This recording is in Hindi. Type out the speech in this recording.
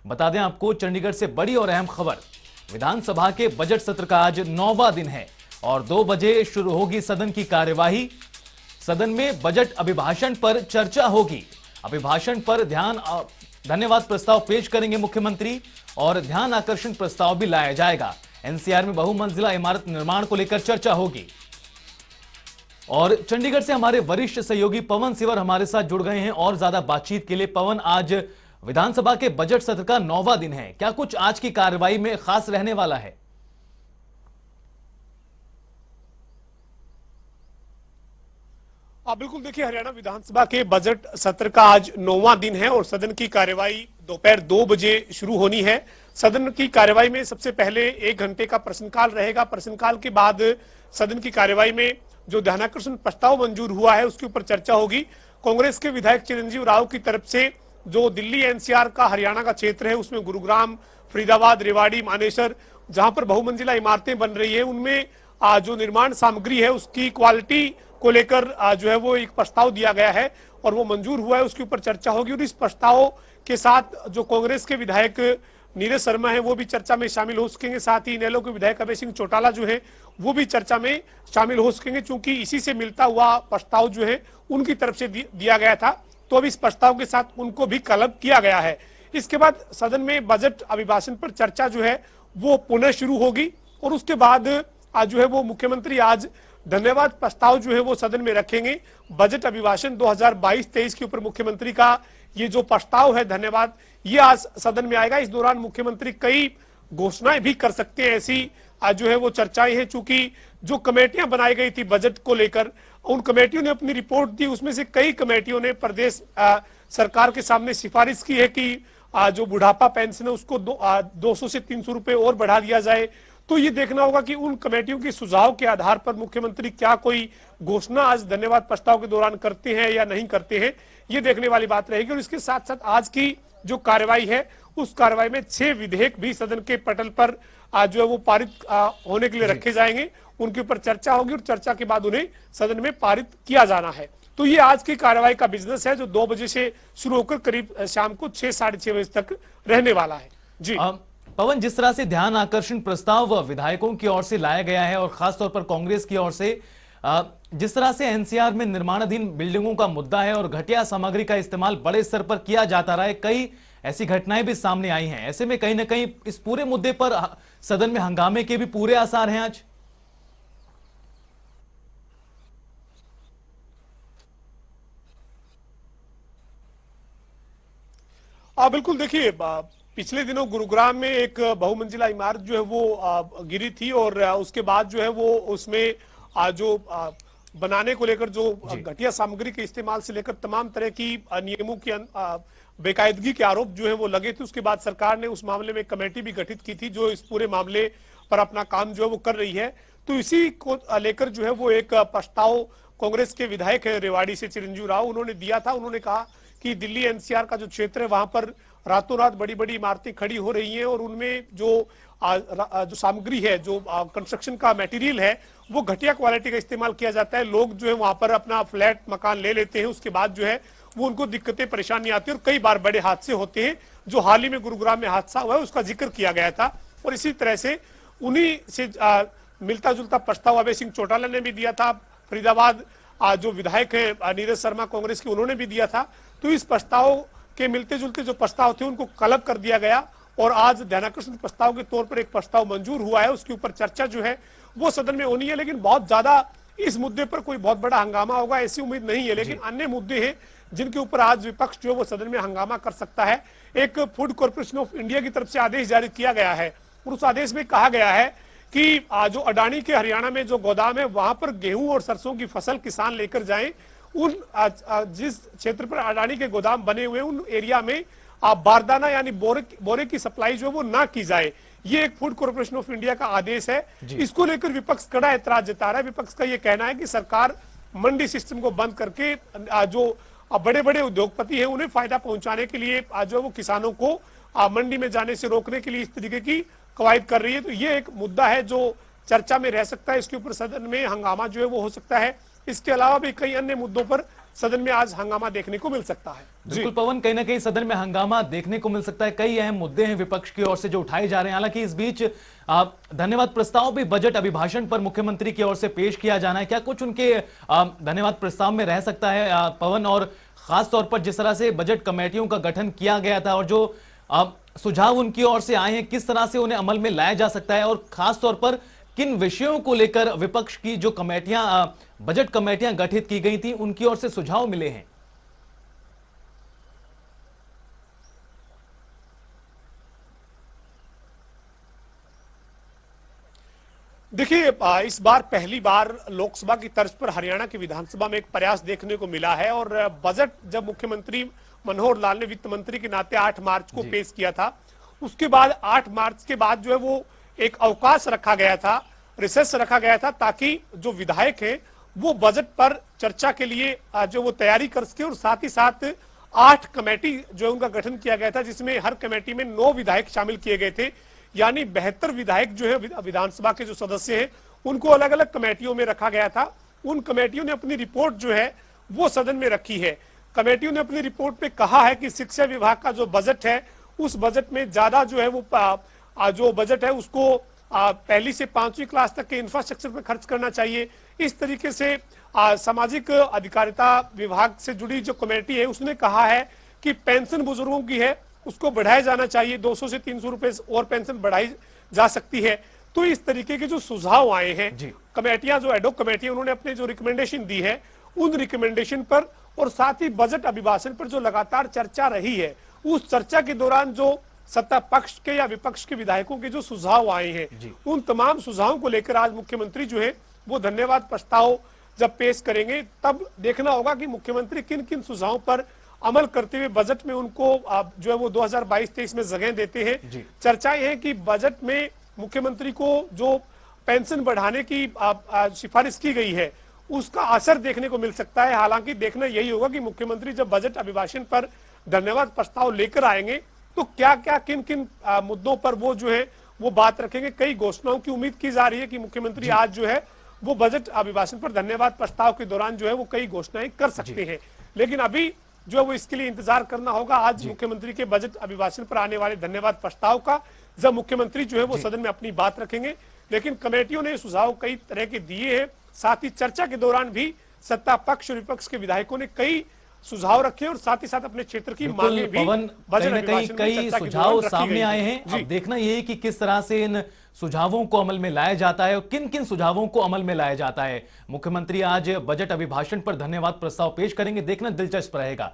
बता दें आपको चंडीगढ़ से बड़ी और अहम खबर। विधानसभा के बजट सत्र का आज 9वां दिन है और 2 बजे शुरू होगी सदन की कार्यवाही। सदन में बजट अभिभाषण पर चर्चा होगी। अभिभाषण पर धन्यवाद प्रस्ताव पेश करेंगे मुख्यमंत्री और ध्यान आकर्षण प्रस्ताव भी लाया जाएगा। एनसीआर में बहुमंजिला इमारत निर्माण को लेकर चर्चा होगी। और चंडीगढ़ से हमारे वरिष्ठ सहयोगी पवन सिवर हमारे साथ जुड़ गए हैं और ज्यादा बातचीत के लिए। पवन, आज विधानसभा के बजट सत्र का 9वां दिन है, क्या कुछ आज की कार्रवाई में खास रहने वाला है? बिल्कुल, देखिए, हरियाणा विधानसभा के बजट सत्र का आज 9वां दिन है और सदन की कार्यवाही दोपहर 2 बजे शुरू होनी है। सदन की कार्यवाही में सबसे पहले 1 घंटे का प्रश्नकाल रहेगा। प्रश्नकाल के बाद सदन की कार्यवाही में जो ध्यानाकर्षण प्रस्ताव मंजूर हुआ है उसके ऊपर चर्चा होगी। कांग्रेस के विधायक चिरंजीव राव की तरफ से जो दिल्ली एनसीआर का हरियाणा का क्षेत्र है उसमें गुरुग्राम, फरीदाबाद, रेवाड़ी, मानेसर, जहां पर बहुमंजिला इमारतें बन रही है, उनमें जो निर्माण सामग्री है उसकी क्वालिटी को लेकर जो है वो एक प्रस्ताव दिया गया है और वो मंजूर हुआ है। उसके ऊपर चर्चा होगी और इस प्रस्ताव के साथ जो कांग्रेस के विधायक नीरज शर्मा है वो भी चर्चा में शामिल हो सकेंगे। साथ ही इनेलो के विधायक अभय सिंह चौटाला जो है वो भी चर्चा में शामिल हो सकेंगे, क्योंकि इसी से मिलता हुआ प्रस्ताव जो है उनकी तरफ से दिया गया था, तो अब इस प्रस्ताव के साथ उनको भी क्लब किया गया है। इसके बाद सदन में बजट अभिभाषण पर चर्चा जो है वो पुनः शुरू होगी और उसके बाद आज जो है वो मुख्यमंत्री आज धन्यवाद प्रस्ताव जो है वो सदन में रखेंगे। बजट अभिभाषण 2022-23 के ऊपर मुख्यमंत्री का ये जो प्रस्ताव है धन्यवाद, ये आज सदन में आएगा। इस दौरान मुख्यमंत्री कई घोषणाएं भी कर सकते हैं। ऐसी आज जो है वो चर्चाएं हैं, चूंकि जो कमेटियां बनाई गई थी बजट को लेकर, उन कमेटियों ने अपनी रिपोर्ट दी। उसमें से कई कमेटियों ने प्रदेश सरकार के सामने सिफारिश की है कि जो बुढ़ापा पेंशन है उसको 200 से 300 रुपए और बढ़ा दिया जाए। तो ये देखना होगा कि उन कमेटियों के सुझाव के आधार पर मुख्यमंत्री क्या कोई घोषणा आज धन्यवाद प्रस्ताव के दौरान करते हैं या नहीं करते हैं, ये देखने वाली बात रहेगी। और इसके साथ साथ आज की जो कार्रवाई है उस कार्रवाई में 6 विधेयक भी सदन के पटल पर आज जो है वो पारित होने के लिए रखे जाएंगे। उनके ऊपर चर्चा होगी और चर्चा के बाद उन्हें सदन में पारित किया जाना है। तो ये आज की कार्रवाई का बिजनेस है जो 2 बजे से शुरू होकर करीब शाम को 6 साढ़े 6 बजे तक रहने वाला है। जी पवन, जिस तरह से ध्यान आकर्षण प्रस्ताव विधायकों की ओर से लाया गया है और खासतौर पर कांग्रेस की ओर से, जिस तरह से एनसीआर में निर्माणाधीन बिल्डिंगों का मुद्दा है और घटिया सामग्री का इस्तेमाल बड़े स्तर पर किया जाता रहा है, कई ऐसी घटनाएं भी सामने आई हैं। ऐसे में कहीं ना कहीं इस पूरे मुद्दे पर सदन में हंगामे के भी पूरे आसार हैं आज। बिल्कुल, देखिए, पिछले दिनों गुरुग्राम में एक बहुमंजिला इमारत जो है वो गिरी थी और उसके बाद जो है वो उसमें जो बनाने को लेकर जो घटिया सामग्री के इस्तेमाल से लेकर तमाम तरह की नियमों की बेकायदगी के आरोप जो है वो लगे थे। उसके बाद सरकार ने उस मामले में कमेटी भी गठित की थी जो इस पूरे मामले पर अपना काम जो है वो कर रही है। तो इसी को लेकर जो है वो एक प्रस्ताव कांग्रेस के विधायक है रेवाड़ी से चिरंजीव राव, उन्होंने दिया था। उन्होंने कहा कि दिल्ली एनसीआर का जो क्षेत्र है वहां पर रातों रात बड़ी बड़ी इमारतें खड़ी हो रही हैं और उनमें जो सामग्री है, जो कंस्ट्रक्शन का मटेरियल है, वो घटिया क्वालिटी का इस्तेमाल किया जाता है। लोग जो है वहां पर अपना फ्लैट मकान ले लेते हैं, उसके बाद जो है वो उनको दिक्कतें परेशानी आती है और कई बार बड़े हादसे होते हैं। जो हाल ही में गुरुग्राम में हादसा हुआ है उसका जिक्र किया गया था और इसी तरह से उन्हीं से मिलता जुलता प्रस्ताव अभय सिंह चौटाला ने भी दिया था। फरीदाबाद जो विधायक है नीरज शर्मा कांग्रेस के, उन्होंने भी दिया था। तो इस प्रस्ताव के मिलते जुलते जो प्रस्ताव थे उनको क्लब कर दिया गया और आज ध्यानाकर्षण प्रस्ताव के तौर पर एक प्रस्ताव मंजूर हुआ है। उसके ऊपर चर्चा जो है वो सदन में होनी है, लेकिन बहुत ज्यादा इस मुद्दे पर कोई बहुत बड़ा हंगामा होगा ऐसी उम्मीद नहीं है। लेकिन अन्य मुद्दे हैं जिनके ऊपर आज विपक्ष जो है वो सदन में हंगामा कर सकता है। एक फूड कॉर्पोरेशन ऑफ इंडिया की तरफ से आदेश जारी किया गया है और उस आदेश में कहा गया है कि जो अडानी के हरियाणा में जो गोदाम है वहां पर गेहूं और सरसों की फसल किसान लेकर जाएं। उन जिस क्षेत्र पर अडानी के गोदाम बने हुए उन एरिया में बारदाना यानी बोरे की सप्लाई जो है वो ना की जाए। ये एक फूड कॉर्पोरेशन ऑफ इंडिया का आदेश है। इसको लेकर विपक्ष कड़ा ऐतराज जता रहा है। विपक्ष का ये कहना है कि सरकार मंडी सिस्टम को बंद करके जो बड़े बड़े उद्योगपति हैं उन्हें फायदा पहुंचाने के लिए जो वो किसानों को मंडी में जाने से रोकने के लिए इस तरीके की कवायद कर रही है। तो ये एक मुद्दा है जो चर्चा में रह सकता है। इसके ऊपर सदन में हंगामा जो है वो हो सकता है। इसके अलावा भी कई अन्य मुद्दों पर सदन में आज हंगामा देखने को मिल सकता है। बिल्कुल पवन, कहीं ना कहीं सदन में हंगामा देखने को मिल सकता है। कई अहम मुद्दे हैं विपक्ष की ओर से जो उठाए जा रहे हैं। हालांकि इस बीच धन्यवाद प्रस्ताव भी बजट अभिभाषण पर मुख्यमंत्री की ओर से पेश किया जाना है। क्या कुछ उनके धन्यवाद प्रस्ताव में रह सकता है पवन? और खास तौर पर जिस तरह से बजट कमेटियों का गठन किया गया था और जो सुझाव उनकी ओर से आए हैं, किस तरह से उन्हें अमल में लाया जा सकता है और खास तौर पर किन विषयों को लेकर विपक्ष की जो कमेटियां बजट कमेटियां गठित की गई थी उनकी ओर से सुझाव मिले हैं? देखिए, इस बार पहली बार लोकसभा की तर्ज पर हरियाणा की विधानसभा में एक प्रयास देखने को मिला है। और बजट जब मुख्यमंत्री मनोहर लाल ने वित्त मंत्री के नाते 8 मार्च को पेश किया था, उसके बाद 8 मार्च के बाद जो है वो एक अवकाश रखा गया था, रिसेस रखा गया था, ताकि जो विधायक हैं वो बजट पर चर्चा के लिए जो वो तैयारी कर सके। और साथ ही साथ 8 कमेटी जो उनका गठन किया गया था, जिसमें हर कमेटी में 9 विधायक शामिल किए गए थे, यानी 72 विधायक जो है विधानसभा के जो सदस्य हैं उनको अलग अलग कमेटियों में रखा गया था। उन कमेटियों ने अपनी रिपोर्ट जो है वो सदन में रखी है। कमेटियों ने अपनी रिपोर्ट में कहा है कि शिक्षा विभाग का जो बजट है उस बजट में ज्यादा जो है वो जो बजट है उसको पहली से 5वीं क्लास तक के इंफ्रास्ट्रक्चर पर खर्च करना चाहिए। इस तरीके से सामाजिक अधिकारिता विभाग से जुड़ी जो कमेटी है उसने कहा है कि पेंशन बुजुर्गों की है उसको बढ़ाया जाना चाहिए, 200 से 300 रुपए और पेंशन बढ़ाई जा सकती है। तो इस तरीके के जो सुझाव आए हैं, कमेटियां जो एडॉक कमेटी उन्होंने अपने जो रिकमेंडेशन दी है उन रिकमेंडेशन पर और साथ ही बजट अभिभाषण पर जो लगातार चर्चा रही है, उस चर्चा के दौरान जो सत्ता पक्ष के या विपक्ष के विधायकों के जो सुझाव आए हैं उन तमाम सुझावों को लेकर आज मुख्यमंत्री जो है वो धन्यवाद प्रस्ताव जब पेश करेंगे तब देखना होगा कि मुख्यमंत्री किन किन सुझावों पर अमल करते हुए बजट में उनको जो है वो 2022-23 में जगह देते हैं। चर्चाएं हैं कि बजट में मुख्यमंत्री को जो पेंशन बढ़ाने की सिफारिश की गई है उसका असर देखने को मिल सकता है। हालांकि देखना यही होगा कि मुख्यमंत्री जब बजट अभिभाषण पर धन्यवाद प्रस्ताव लेकर आएंगे तो क्या क्या किन किन मुद्दों पर वो जो है वो बात रखेंगे। कई घोषणाओं की उम्मीद की जा रही है कि मुख्यमंत्री आज जो है वो बजट अभिभाषण पर धन्यवाद प्रस्ताव के दौरान जो है वो कई घोषणाएं कर सकते हैं, लेकिन अभी जो है वो इसके लिए इंतजार करना होगा आज मुख्यमंत्री के बजट अभिभाषण पर आने वाले धन्यवाद प्रस्ताव का, जब मुख्यमंत्री जो है वो सदन में अपनी बात रखेंगे। लेकिन कमेटियों ने सुझाव कई तरह के दिए हैं, साथ ही चर्चा के दौरान भी सत्ता पक्ष और विपक्ष के विधायकों ने कई सुझाव रखे और साथ ही साथ अपने क्षेत्र की मांगे भी कहीं न कहीं कई सुझाव सामने आए हैं। अब देखना यह है कि किस तरह से इन सुझावों को अमल में लाया जाता है और किन किन सुझावों को अमल में लाया जाता है। मुख्यमंत्री आज बजट अभिभाषण पर धन्यवाद प्रस्ताव पेश करेंगे, देखना दिलचस्प रहेगा।